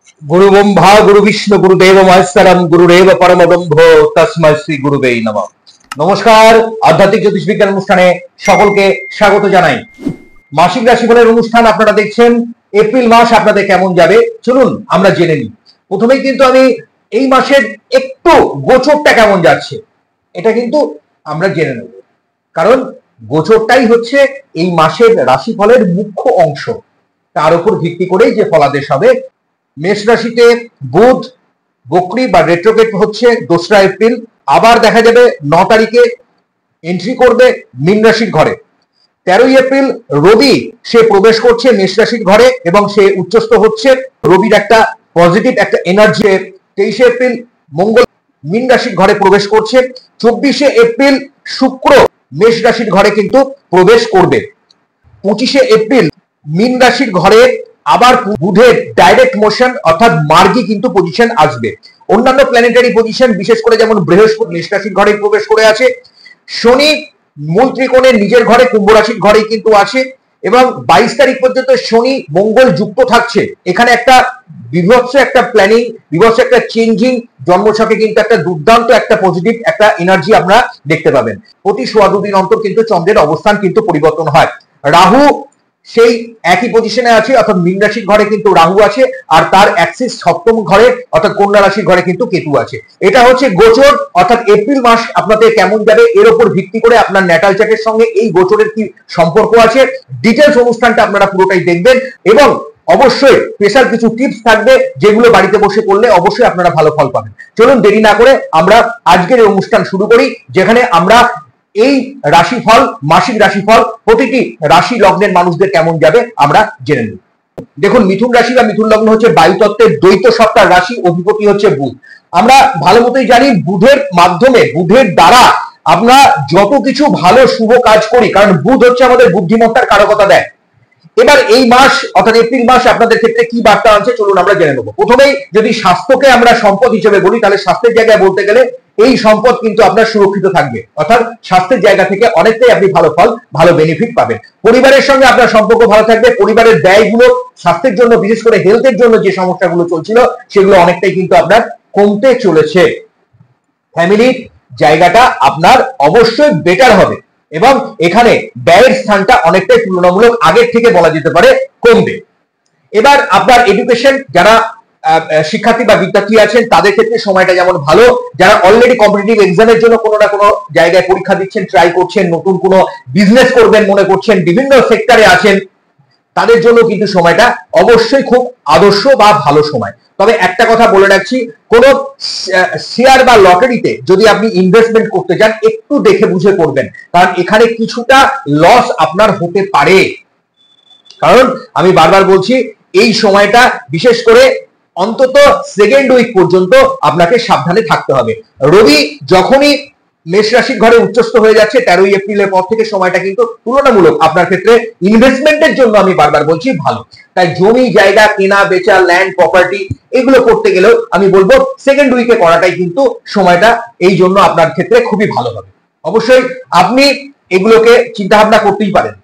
गुरु ब्रह्मा गुरु विष्णु गुरुदेव महेश्वरम गुरुदेव परम ब्रह्म तस्मै श्री गुरुवे नमः। नमस्कार, आध्यात्मिक ज्योतिष विज्ञान অনুষ্ঠানে সকলকে স্বাগত জানাই। মাসিক রাশিফলের অনুষ্ঠান আপনারা দেখছেন। এপ্রিল মাস আপনাদের কেমন যাবে চলুন আমরা জেনে নিই। প্রথমেই কিন্তু আমি এই মাসের একটু গোচরটা কেমন যাচ্ছে এটা কিন্তু আমরা জেনে নেব, কারণ গোচরটাই হচ্ছে এই মাসের রাশিফলের মুখ্য অংশ। তার উপর ভিত্তি করেই যে ফলাদেশ হবে। মেষ রাশিতে বুধ বক্রী বা রেট্রোগেট হচ্ছে 2রা এপ্রিল, আবার দেখা যাবে 9 তারিখে এন্ট্রি করবে মীন রাশির ঘরে। 13ই এপ্রিল রবি সে প্রবেশ করছে মেষ রাশির ঘরে এবং সে উচ্চস্থ হচ্ছে। রবির একটা পজিটিভ একটা এনার্জি। 23শে এপ্রিল মঙ্গল মীন রাশির ঘরে প্রবেশ করছে। 24শে এপ্রিল শুক্র মেষ রাশির ঘরে কিন্তু প্রবেশ করবে। 25শে এপ্রিল মীন রাশির ঘরে আবার বুধের ডাইরেক্ট মোশন অর্থাৎ মার্গী কিন্তু পজিশন আসবে। অন্যান্য প্ল্যানেটারি পজিশন বিশেষ করে যেমন বৃহস্পতি মেষ রাশির ঘরে প্রবেশ করে আছে, শনি মূল ত্রিকোণের নিজের ঘরে কুম্ভ রাশির ঘরেই কিন্তু আছে এবং 22 তারিখ পর্যন্ত শনি মঙ্গল যুক্ত থাকছে। এখানে একটা বিভৎস একটা প্ল্যানিং, বিভৎস একটা চেঞ্জিং জন্মছকে কিন্তু একটা দুর্দান্ত একটা পজিটিভ একটা এনার্জি আপনারা দেখতে পাবেন। প্রতি সোয়া 2 দিন অন্তর কিন্তু চন্দ্রের অবস্থান কিন্তু পরিবর্তন হয়। রাহু সেই একই পজিশনে আছে অর্থাৎ মীন রাশির ঘরে কিন্তু রাহু আছে, আর তার অ্যাক্সিস সপ্তম ঘরে অর্থাৎ কন্যা রাশির ঘরে কিন্তু কেতু আছে। এটা হচ্ছে গোচর, অর্থাৎ এপ্রিল মাস আপনাদের কেমন যাবে এর উপর ভিত্তি করে আপনার ন্যাটাল চার্টের সঙ্গে এই গোচরের কি সম্পর্ক আছে ডিটেলস অনুষ্ঠানটা আপনারা পুরোটাই দেখবেন এবং অবশ্যই স্পেশাল কিছু টিপস থাকবে যেগুলো বাড়িতে বসে করলে অবশ্যই আপনারা ভালো ফল পাবেন। চলুন দেরি না করে আমরা আজকের এই অনুষ্ঠান শুরু করি, যেখানে আমরা এই রাশিফল মাসিক রাশিফল প্রতিটি রাশি লগ্নের মানুষদের কেমন যাবে আমরা জেনে নিই। দেখুন, মিথুন রাশি বা মিথুন লগ্ন হচ্ছে বায়ুতত্ত্বের দ্বৈত সত্তার রাশি, অধিপতি হচ্ছে বুধ। আমরা ভালো মতোই জানি বুধের মাধ্যমে বুধের দ্বারা আমরা যত কিছু ভালো শুভ কাজ করি, কারণ বুধ হচ্ছে আমাদের বুদ্ধিমত্তার কারকতা দেয়। এবার এই মাস অর্থাৎ এপ্রিল মাস আপনাদের ক্ষেত্রে কি বার্তা আনছে চলুন আমরা জেনে নেব। প্রথমেই যদি স্বাস্থ্যকে আমরা সম্পদ হিসেবে বলি, তাহলে স্বাস্থ্যের জায়গায় বলতে গেলে এই সম্পদ কিন্তু আপনার সুরক্ষিত থাকবে, অর্থাৎ স্বাস্থ্যের জায়গা থেকে অনেকটাই আপনি ভালো ফল ভালো বেনিফিট পাবেন। পরিবারের সঙ্গে আপনার সম্পর্ক ভালো থাকবে, পরিবারের ব্যয়গুলো স্বাস্থ্যের জন্য বিশেষ করে হেলথের জন্য যে সমস্যাগুলো চলছিল সেগুলো অনেকটাই কিন্তু আপনার কমতে চলেছে। ফ্যামিলির জায়গাটা আপনার অবশ্যই বেটার হবে এবং এখানে ব্যয়ের স্থানটা অনেকটাই তুলনামূলক আগের থেকে বলা যেতে পারে কমবে। এবার আপনার এডুকেশন, যারা শিক্ষার্থী বা বিদ্যার্থী আছেন তাদের ক্ষেত্রে সময়টা যেমন ভালো, যারা অলরেডি কম্পিটিটিভ এক্সামের জন্য কোনো না কোনো জায়গায় পরীক্ষা দিচ্ছেন, ট্রাই করছেন, নতুন কোনো বিজনেস করবেন মনে করছেন, বিভিন্ন সেক্টরে আছেন, তাদের জন্য কিন্তু সময়টা অবশ্যই খুব আদর্শ বা ভালো সময়। তবে একটা কথা বলে রাখছি, কোন শেয়ার বা লটারিতে যদি আপনি ইনভেস্টমেন্ট করতে চান একটু দেখে বুঝে করবেন, কারণ এখানে কিছুটা লস আপনার হতে পারে। কারণ আমি বারবার বলছি এই সময়টা বিশেষ করে অন্তত সেকেন্ড উইক পর্যন্ত আপনাকে সাবধানে থাকতে হবে। রবি যখনই মেষ রাশির ঘরে উচ্চস্থ হয়ে যাচ্ছে 13ই এপ্রিলের পর থেকে সময়টা কিন্তু তুলনামূলক আপনার ক্ষেত্রে ইনভেস্টমেন্টের জন্য আমি বারবার বলছি ভালো। তাই জমি জায়গা কেনা বেচা, ল্যান্ড প্রপার্টি এগুলো করতে গেলেও আমি বলবো সেকেন্ড উইকে করাটাই কিন্তু সময়টা এই জন্য আপনার ক্ষেত্রে খুবই ভালো হবে। অবশ্যই আপনি এগুলোকে চিন্তা ভাবনা করতেই পারেন।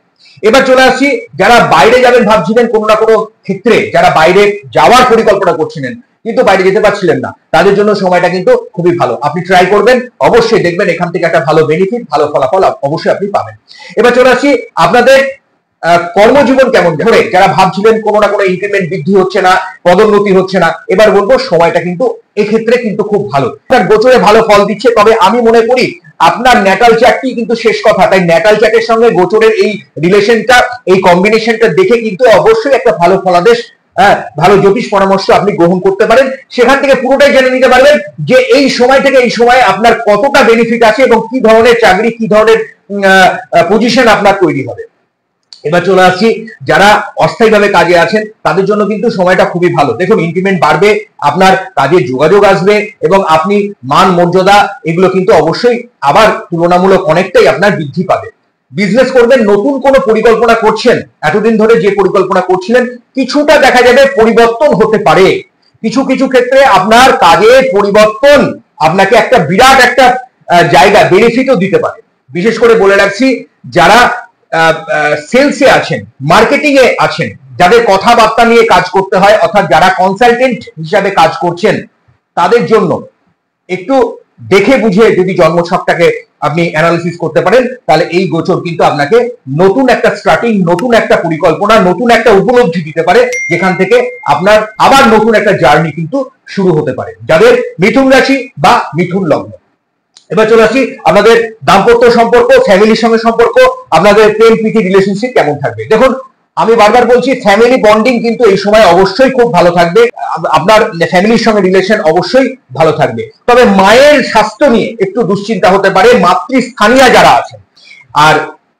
এবার চলে আসছি, যারা বাইরে যাবেন ভাবছিলেন কোনো না কোনো ক্ষেত্রে, যারা বাইরে যাওয়ার পরিকল্পনা করছিলেন কিন্তু বাইরে যেতে পারছিলেন না, তাদের জন্য সময়টা কিন্তু খুবই ভালো। আপনি ট্রাই করবেন, অবশ্যই দেখবেন এখান থেকে একটা ভালো বেনিফিট ভালো ফলাফল অবশ্যই আপনি পাবেন। এবার চলে আসছি আপনাদের কর্মজীবন কেমন যাবে। যারা ভাবছিলেন কোনো না কোনো ইনক্রিমেন্ট বৃদ্ধি হচ্ছে না, পদোন্নতি হচ্ছে না, এবার বলবো সময়টা কিন্তু এক্ষেত্রে কিন্তু খুব ভালো। তার গোচরে ভালো ফল দিচ্ছে, তবে আমি মনে করি আপনার ন্যাটাল চার্টই কিন্তু শেষ কথা। তাই ন্যাটাল চার্টের সঙ্গে গোচরের এই রিলেশনটা, এই কম্বিনেশনটা দেখে কিন্তু অবশ্যই একটা ভালো ফলাদেশ, ভালো জ্যোতিষ পরামর্শ আপনি গ্রহণ করতে পারেন। সেখান থেকে পুরোটাই জেনে নিতে পারবেন যে এই সময় থেকে এই সময় আপনার কতটা বেনিফিট আছে এবং কি ধরনের চাকরি, কি ধরনের পজিশন আপনার তৈরি হবে। এবার চলে আসছি, যারা অস্থায়ীভাবে কাজে আছেন তাদের জন্য কিন্তু সময়টা খুবই ভালো। দেখুন, ইনক্রিমেন্ট বাড়বে, আপনার কাজে যোগাযোগ আসবে এবং আপনি মান মর্যাদা এগুলো কিন্তু অবশ্যই আবার তুলনামূলক অনেকটাই আপনার বৃদ্ধি পাবে। বিজনেস করবেন, নতুন কোনো পরিকল্পনা করছেন, এতদিন ধরে যে পরিকল্পনা করছিলেন কিছুটা দেখা যাবে পরিবর্তন হতে পারে। কিছু কিছু ক্ষেত্রে আপনার কাজের পরিবর্তন আপনাকে একটা বিরাট একটা জায়গা বেনিফিটও দিতে পারে। বিশেষ করে বলে রাখছি, যারা সেলসে আছেন, মার্কেটিং এ আছেন, যাদের কথাবার্তা নিয়ে কাজ করতে হয়, অর্থাৎ যারা কনসালটেন্ট হিসাবে কাজ করছেন, তাদের জন্য একটু দেখে বুঝে যদি জন্মছকটাকে আপনি অ্যানালিসিস করতে পারেন, তাহলে এই গোচর কিন্তু আপনাকে নতুন একটা স্টার্টিং, নতুন একটা পরিকল্পনা, নতুন একটা উপলব্ধি দিতে পারে, যেখান থেকে আপনার আবার নতুন একটা জার্নি কিন্তু শুরু হতে পারে। যাদের মিথুন রাশি বা মিথুন লগ্ন, এবার চলে আসি আপনাদের দাম্পত্য সম্পর্ক, ফ্যামিলির সঙ্গে সম্পর্ক, আপনাদের প্রেম প্রীতি রিলেশনশিপ কেমন থাকবে। দেখুন, আমি বারবার বলছি, ফ্যামিলি বন্ডিং কিন্তু এই সময় অবশ্যই খুব ভালো থাকবে, আপনার ফ্যামিলির সঙ্গে রিলেশন অবশ্যই ভালো থাকবে। তবে মায়ের স্বাস্থ্য নিয়ে একটু দুশ্চিন্তা হতে পারে, মাতৃস্থানীয় যারা আছেন। আর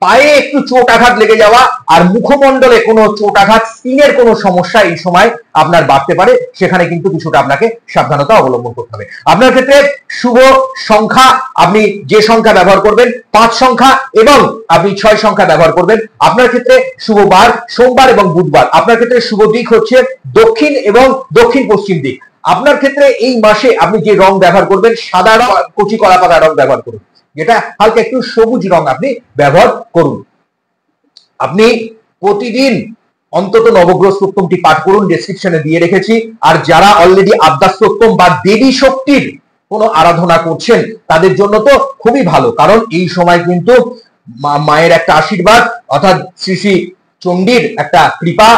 পায়ে একটু চোট আঘাত লেগে যাওয়া আর মুখমণ্ডলে কোনো চোট আঘাত, স্কিনের কোনো সমস্যা এই সময় আপনার বাড়তে পারে, সেখানে কিন্তু কিছুটা আপনাকে সাবধানতা অবলম্বন করতে হবে। আপনার ক্ষেত্রে শুভ সংখ্যা, আপনি যে সংখ্যা ব্যবহার করবেন 5 সংখ্যা এবং আপনি 6 সংখ্যা ব্যবহার করবেন। আপনার ক্ষেত্রে শুভ বার সোমবার এবং বুধবার। আপনার ক্ষেত্রে শুভ দিক হচ্ছে দক্ষিণ এবং দক্ষিণ পশ্চিম দিক। আপনার ক্ষেত্রে এই মাসে আপনি যে রং ব্যবহার করবেন, সাদা রং, কচি কলা পাতা রং ব্যবহার করুন, যেটা হালকা একটু সবুজ রং আপনি ব্যবহার করুন। আপনি প্রতিদিন অন্তত নবগ্রহ স্তোত্রটি পাঠ করুন, ডেসক্রিপশনে দিয়ে রেখেছি। আর যারা অলরেডি আদ্যা স্তোত্র বা দেবী শক্তির কোনো আরাধনা করছেন, তাদের জন্য তো খুবই ভালো, কারণ এই সময় কিন্তু মায়ের একটা আশীর্বাদ, অর্থাৎ শ্রী শ্রী চণ্ডীর একটা কৃপা,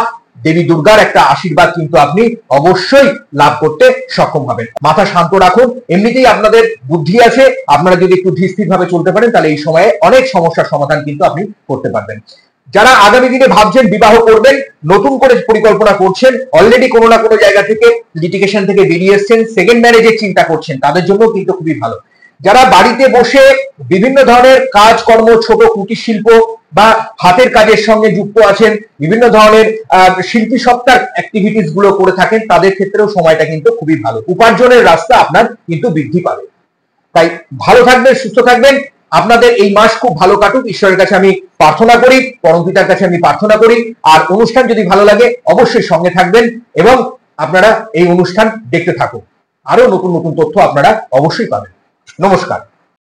দেবী দুর্গার একটা আশীর্বাদ কিন্তু আপনি অবশ্যই লাভ করতে সক্ষম হবেন। মাথা শান্ত রাখুন, এমনিতেই আপনাদের বুদ্ধি আছে, আপনারা যদি একটু ধীর ভাবে চলতে পারেন, তাহলে এই সময়ে অনেক সমস্যার সমাধান কিন্তু আপনি করতে পারবেন। যারা আগামী দিনে ভাবছেন বিবাহ করবেন, নতুন করে পরিকল্পনা করছেন, অলরেডি কোনো না কোনো জায়গা থেকে লিটিগেশন থেকে বেরিয়ে এসেছেন, সেকেন্ড ম্যারেজের চিন্তা করছেন, তাদের জন্য কিন্তু খুবই ভালো। যারা বাড়িতে বসে বিভিন্ন ধরনের কাজকর্ম, ছোট কুটির শিল্প বা হাতের কাজের সঙ্গে যুক্ত আছেন, বিভিন্ন ধরনের শিল্পী সত্তার অ্যাক্টিভিটিস গুলো করে থাকেন, তাদের ক্ষেত্রেও সময়টা কিন্তু খুবই ভালো। উপার্জনের রাস্তা আপনার কিন্তু বৃদ্ধি পাবে। তাই ভালো থাকবেন, সুস্থ থাকবেন, আপনাদের এই মাস খুব ভালো কাটুক, ঈশ্বরের কাছে আমি প্রার্থনা করি, পরমপিতার কাছে আমি প্রার্থনা করি। আর অনুষ্ঠান যদি ভালো লাগে অবশ্যই সঙ্গে থাকবেন এবং আপনারা এই অনুষ্ঠান দেখতে থাকুন, আরো নতুন নতুন তথ্য আপনারা অবশ্যই পাবেন। নমস্কার।